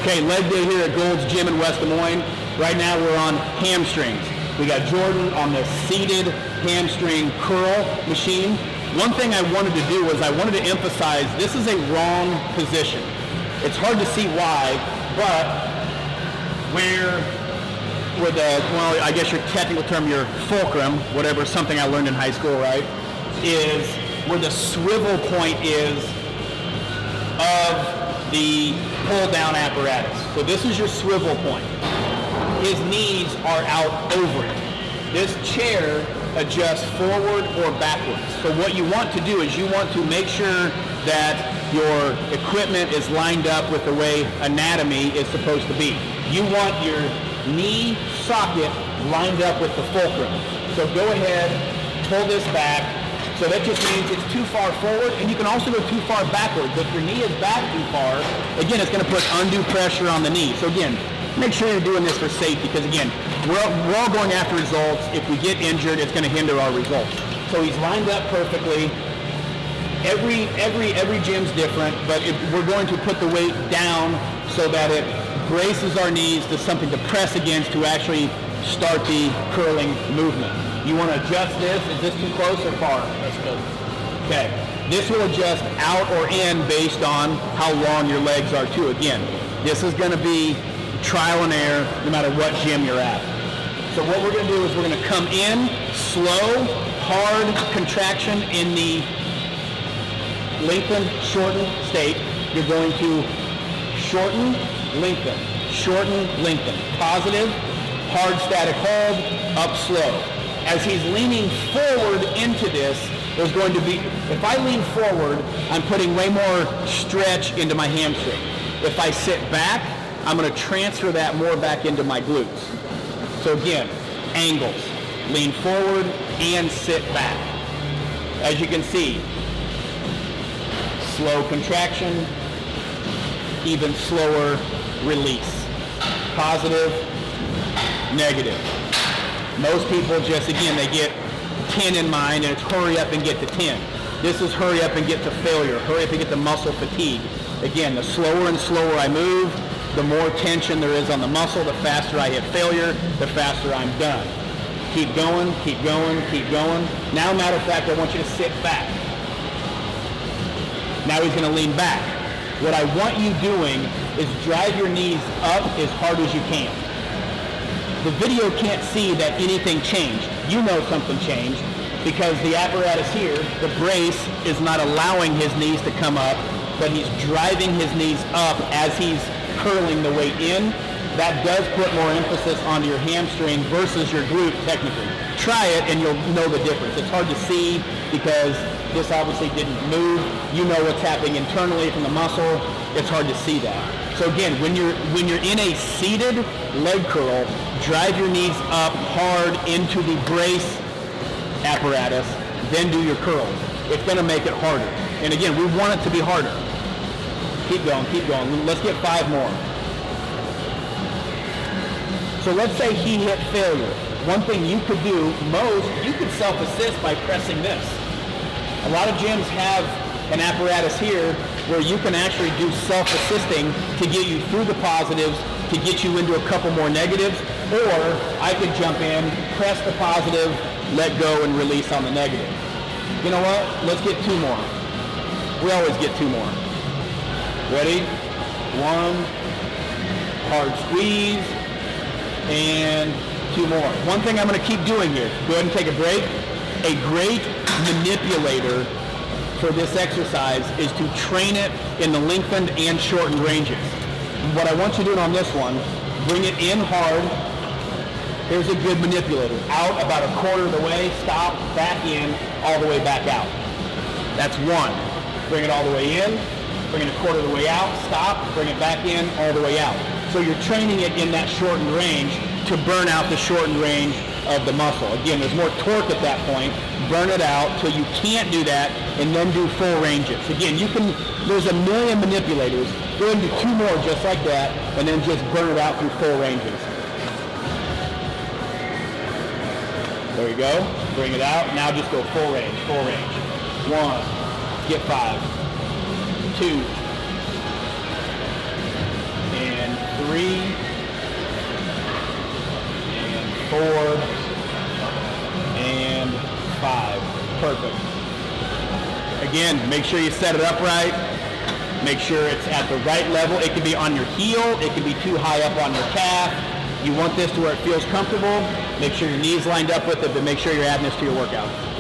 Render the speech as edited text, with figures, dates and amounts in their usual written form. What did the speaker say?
Okay, leg day here at Gold's Gym in West Des Moines. Right now we're on hamstrings. We got Jordan on the seated hamstring curl machine. One thing I wanted to do was I wanted to emphasize this is a wrong position. It's hard to see why, but where the, well, I guess your technical term, your fulcrum, whatever, something I learned in high school, right, is where the swivel point is of the pull-down apparatus. So this is your swivel point. His knees are out over it. This chair adjusts forward or backwards. So what you want to do is you want to make sure that your equipment is lined up with the way anatomy is supposed to be. You want your knee socket lined up with the fulcrum. So go ahead, pull this back. So that just means it's too far forward, and you can also go too far backwards. If your knee is back too far, again, it's going to put undue pressure on the knee. So again, make sure you're doing this for safety, because again, we're all going after results. If we get injured, it's going to hinder our results. So he's lined up perfectly. Every gym's different, but we're going to put the weight down so that it braces our knees to something to press against to actually start the curling movement. You want to adjust this. Is this too close or far? That's good. Okay. This will adjust out or in based on how long your legs are too. Again, this is going to be trial and error no matter what gym you're at. So what we're going to do is we're going to come in, slow, hard contraction in the lengthened, shortened state. You're going to shorten, lengthen, shorten, lengthen. Positive, hard static hold, up slow. As he's leaning forward into this, there's going to be, if I lean forward, I'm putting way more stretch into my hamstring. If I sit back, I'm going to transfer that more back into my glutes. So again, angles, lean forward and sit back. As you can see, slow contraction, even slower release. Positive, negative. Most people just, again, they get 10 in mind and it's hurry up and get to 10. This is hurry up and get to failure, hurry up and get to muscle fatigue. Again, the slower and slower I move, the more tension there is on the muscle, the faster I hit failure, the faster I'm done. Keep going, keep going, keep going. Now, matter of fact, I want you to sit back. Now he's going to lean back. What I want you doing is drive your knees up as hard as you can. The video can't see that anything changed. You know something changed because the apparatus here, the brace, is not allowing his knees to come up, but he's driving his knees up as he's curling the weight in. That does put more emphasis onto your hamstring versus your glute technically. Try it and you'll know the difference. It's hard to see because this obviously didn't move. You know what's happening internally from the muscle. It's hard to see that. So again, when you're in a seated leg curl, drive your knees up hard into the brace apparatus, then do your curls. It's going to make it harder. And again, we want it to be harder. Keep going, keep going. Let's get 5 more. So let's say he hit failure. One thing you could do, you could self-assist by pressing this. A lot of gyms have an apparatus here where you can actually do self-assisting to get you through the positives, to get you into a couple more negatives, or I could jump in, press the positive, let go, and release on the negative. You know what? Let's get 2 more. We always get 2 more. Ready? 1, hard squeeze, and 2 more. One thing I'm going to keep doing here, go ahead and take a break. A great manipulator for this exercise is to train it in the lengthened and shortened ranges. What I want you doing on this one, bring it in hard. Here's a good manipulator. Out about a quarter of the way, stop, back in, all the way back out. That's 1. Bring it all the way in, bring it a quarter of the way out, stop, bring it back in, all the way out. So you're training it in that shortened range to burn out the shortened range of the muscle. Again, there's more torque at that point. Burn it out till you can't do that and then do full ranges. Again, there's a million manipulators. Go ahead and do 2 more just like that and then just burn it out through full ranges. There you go. Bring it out. Now just go full range, full range. 1, get 5, 2, and perfect. Again, make sure you set it up right. Make sure it's at the right level. It can be on your heel. It can be too high up on your calf. You want this to where it feels comfortable. Make sure your knees lined up with it, but make sure you're adding this to your workout.